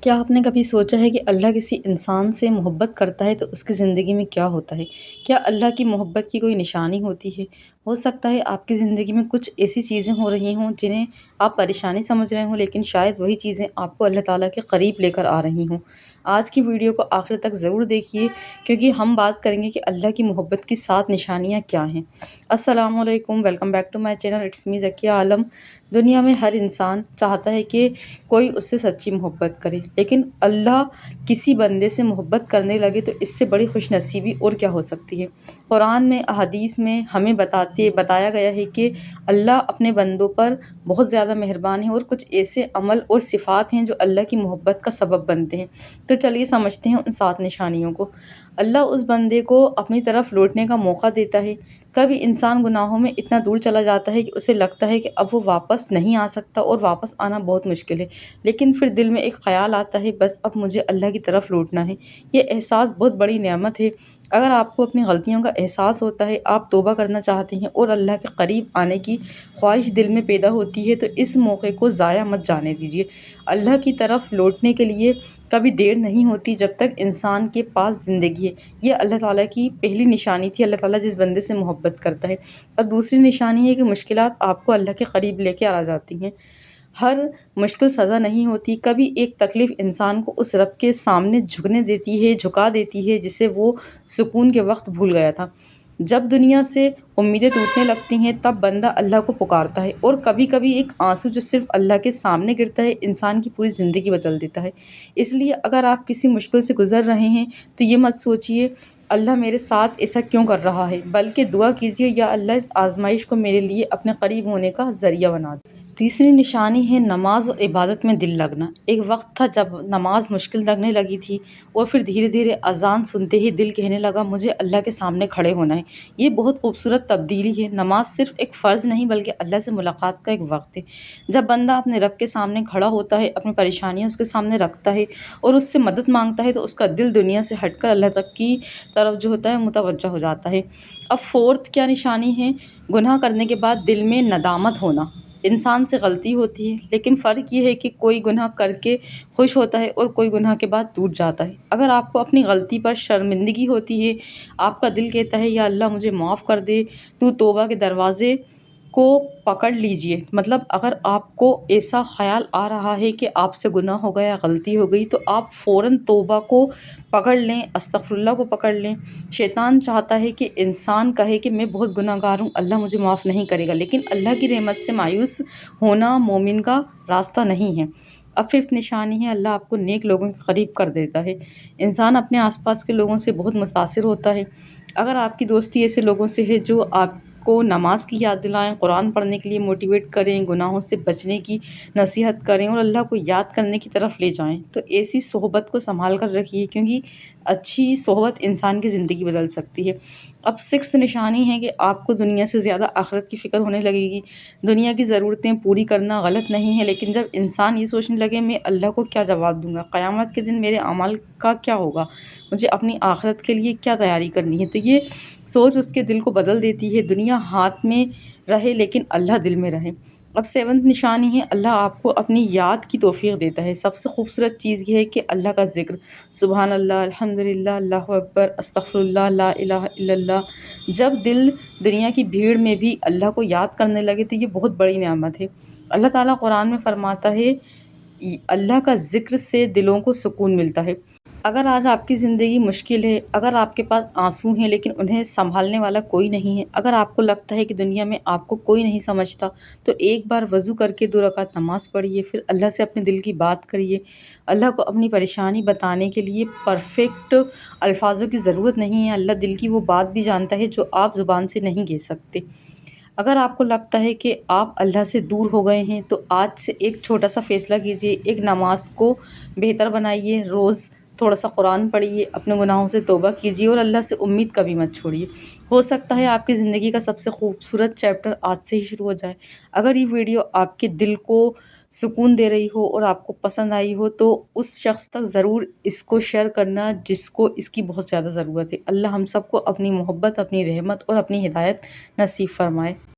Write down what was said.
کیا آپ نے کبھی سوچا ہے کہ اللہ کسی انسان سے محبت کرتا ہے تو اس کی زندگی میں کیا ہوتا ہے؟ کیا اللہ کی محبت کی کوئی نشانی ہوتی ہے؟ ہو سکتا ہے آپ کی زندگی میں کچھ ایسی چیزیں ہو رہی ہوں جنہیں آپ پریشانی سمجھ رہے ہوں، لیکن شاید وہی چیزیں آپ کو اللہ تعالیٰ کے قریب لے کر آ رہی ہوں۔ آج کی ویڈیو کو آخر تک ضرور دیکھیے، کیونکہ ہم بات کریں گے کہ اللہ کی محبت کی 7 نشانیاں کیا ہیں۔ السلام علیکم، welcome back to my channel, it's me Zakia Alam. دنیا میں ہر انسان چاہتا ہے کہ کوئی اس سے سچی محبت کرے، لیکن اللہ کسی بندے سے محبت کرنے لگے تو اس سے بڑی خوش نصیبی اور کیا ہو سکتی ہے۔ قرآن میں، احادیث میں ہمیں بتایا گیا ہے کہ اللہ اپنے بندوں پر بہت زیادہ مہربان ہے، اور کچھ ایسے عمل اور صفات ہیں جو اللہ کی محبت کا سبب بنتے ہیں۔ تو چلیے سمجھتے ہیں ان 7 نشانیوں کو۔ اللہ اس بندے کو اپنی طرف لوٹنے کا موقع دیتا ہے۔ کبھی انسان گناہوں میں اتنا دور چلا جاتا ہے کہ اسے لگتا ہے کہ اب وہ واپس نہیں آ سکتا اور واپس آنا بہت مشکل ہے، لیکن پھر دل میں ایک خیال آتا ہے، بس اب مجھے اللہ کی طرف لوٹنا ہے۔ یہ احساس بہت بڑی نعمت ہے۔ اگر آپ کو اپنی غلطیوں کا احساس ہوتا ہے، آپ توبہ کرنا چاہتے ہیں اور اللہ کے قریب آنے کی خواہش دل میں پیدا ہوتی ہے، تو اس موقع کو ضائع مت جانے دیجیے۔ اللہ کی طرف لوٹنے کے لیے کبھی دیر نہیں ہوتی جب تک انسان کے پاس زندگی ہے۔ یہ اللہ تعالیٰ کی پہلی نشانی تھی، اللہ تعالیٰ جس بندے سے محبت کرتا ہے۔ اب دوسری نشانی ہے کہ مشکلات آپ کو اللہ کے قریب لے کے آ جاتی ہیں۔ ہر مشکل سزا نہیں ہوتی، کبھی ایک تکلیف انسان کو اس رب کے سامنے جھکا دیتی ہے جسے وہ سکون کے وقت بھول گیا تھا۔ جب دنیا سے امیدیں ٹوٹنے لگتی ہیں تب بندہ اللہ کو پکارتا ہے، اور کبھی کبھی ایک آنسو جو صرف اللہ کے سامنے گرتا ہے انسان کی پوری زندگی بدل دیتا ہے۔ اس لیے اگر آپ کسی مشکل سے گزر رہے ہیں تو یہ مت سوچئے اللہ میرے ساتھ ایسا کیوں کر رہا ہے، بلکہ دعا کیجیے یا اللہ اس آزمائش کو میرے لیے اپنے قریب ہونے کا ذریعہ بنا دے۔ تیسری نشانی ہے نماز اور عبادت میں دل لگنا۔ ایک وقت تھا جب نماز مشکل لگنے لگی تھی، اور پھر دھیرے دھیرے اذان سنتے ہی دل کہنے لگا مجھے اللہ کے سامنے کھڑے ہونا ہے۔ یہ بہت خوبصورت تبدیلی ہے۔ نماز صرف ایک فرض نہیں بلکہ اللہ سے ملاقات کا ایک وقت ہے۔ جب بندہ اپنے رب کے سامنے کھڑا ہوتا ہے، اپنی پریشانیاں اس کے سامنے رکھتا ہے اور اس سے مدد مانگتا ہے، تو اس کا دل دنیا سے ہٹ کر اللہ تک کی طرف جو ہوتا ہے متوجہ ہو جاتا ہے۔ اب 4 کیا نشانی ہے؟ گناہ کرنے کے بعد دل میں ندامت ہونا۔ انسان سے غلطی ہوتی ہے، لیکن فرق یہ ہے کہ کوئی گناہ کر کے خوش ہوتا ہے اور کوئی گناہ کے بعد ٹوٹ جاتا ہے۔ اگر آپ کو اپنی غلطی پر شرمندگی ہوتی ہے، آپ کا دل کہتا ہے یا اللہ مجھے معاف کر دے، تو توبہ کے دروازے کو پکڑ لیجئے۔ مطلب اگر آپ کو ایسا خیال آ رہا ہے کہ آپ سے گناہ ہو گیا، غلطی ہو گئی، تو آپ فوراً توبہ کو پکڑ لیں، استغفر اللہ کو پکڑ لیں۔ شیطان چاہتا ہے کہ انسان کہے کہ میں بہت گناہ گار ہوں، اللہ مجھے معاف نہیں کرے گا، لیکن اللہ کی رحمت سے مایوس ہونا مومن کا راستہ نہیں ہے۔ اب 5 نشانی ہے، اللہ آپ کو نیک لوگوں کے قریب کر دیتا ہے۔ انسان اپنے آس پاس کے لوگوں سے بہت متاثر ہوتا ہے۔ اگر آپ کی دوستی ایسے لوگوں سے ہے جو آپ کو نماز کی یاد دلائیں، قرآن پڑھنے کے لیے موٹیویٹ کریں، گناہوں سے بچنے کی نصیحت کریں اور اللہ کو یاد کرنے کی طرف لے جائیں، تو ایسی صحبت کو سنبھال کر رکھیے، کیونکہ اچھی صحبت انسان کی زندگی بدل سکتی ہے۔ اب 6 نشانی ہے کہ آپ کو دنیا سے زیادہ آخرت کی فکر ہونے لگے گی۔ دنیا کی ضرورتیں پوری کرنا غلط نہیں ہے، لیکن جب انسان یہ سوچنے لگے میں اللہ کو کیا جواب دوں گا، قیامت کے دن میرے اعمال کا کیا ہوگا، مجھے اپنی آخرت کے لیے کیا تیاری کرنی ہے، تو یہ سوچ اس کے دل کو بدل دیتی ہے۔ دنیا ہاتھ میں رہے لیکن اللہ دل میں رہے۔ اب 7 نشانی ہے، اللہ آپ کو اپنی یاد کی توفیق دیتا ہے۔ سب سے خوبصورت چیز یہ ہے کہ اللہ کا ذکر، سبحان اللہ، الحمدللہ، اللہ اکبر، استغفر اللہ، لا الہ الا اللہ، جب دل دنیا کی بھیڑ میں بھی اللہ کو یاد کرنے لگے تو یہ بہت بڑی نعمت ہے۔ اللہ تعالیٰ قرآن میں فرماتا ہے اللہ کا ذکر سے دلوں کو سکون ملتا ہے۔ اگر آج آپ کی زندگی مشکل ہے، اگر آپ کے پاس آنسو ہیں لیکن انہیں سنبھالنے والا کوئی نہیں ہے، اگر آپ کو لگتا ہے کہ دنیا میں آپ کو کوئی نہیں سمجھتا، تو ایک بار وضو کر کے 2 رکعت نماز پڑھیے، پھر اللہ سے اپنے دل کی بات کریے۔ اللہ کو اپنی پریشانی بتانے کے لیے پرفیکٹ الفاظوں کی ضرورت نہیں ہے، اللہ دل کی وہ بات بھی جانتا ہے جو آپ زبان سے نہیں کہہ سکتے۔ اگر آپ کو لگتا ہے کہ آپ اللہ سے دور ہو گئے ہیں تو آج سے ایک چھوٹا سا فیصلہ کیجئے، ایک نماز کو بہتر بنائیے، روز تھوڑا سا قرآن پڑھیے، اپنے گناہوں سے توبہ کیجیے اور اللہ سے امید کبھی مت چھوڑیے۔ ہو سکتا ہے آپ کی زندگی کا سب سے خوبصورت چیپٹر آج سے ہی شروع ہو جائے۔ اگر یہ ویڈیو آپ کے دل کو سکون دے رہی ہو اور آپ کو پسند آئی ہو تو اس شخص تک ضرور اس کو شیئر کرنا جس کو اس کی بہت زیادہ ضرورت ہے۔ اللہ ہم سب کو اپنی محبت، اپنی رحمت اور اپنی ہدایت نصیب فرمائے۔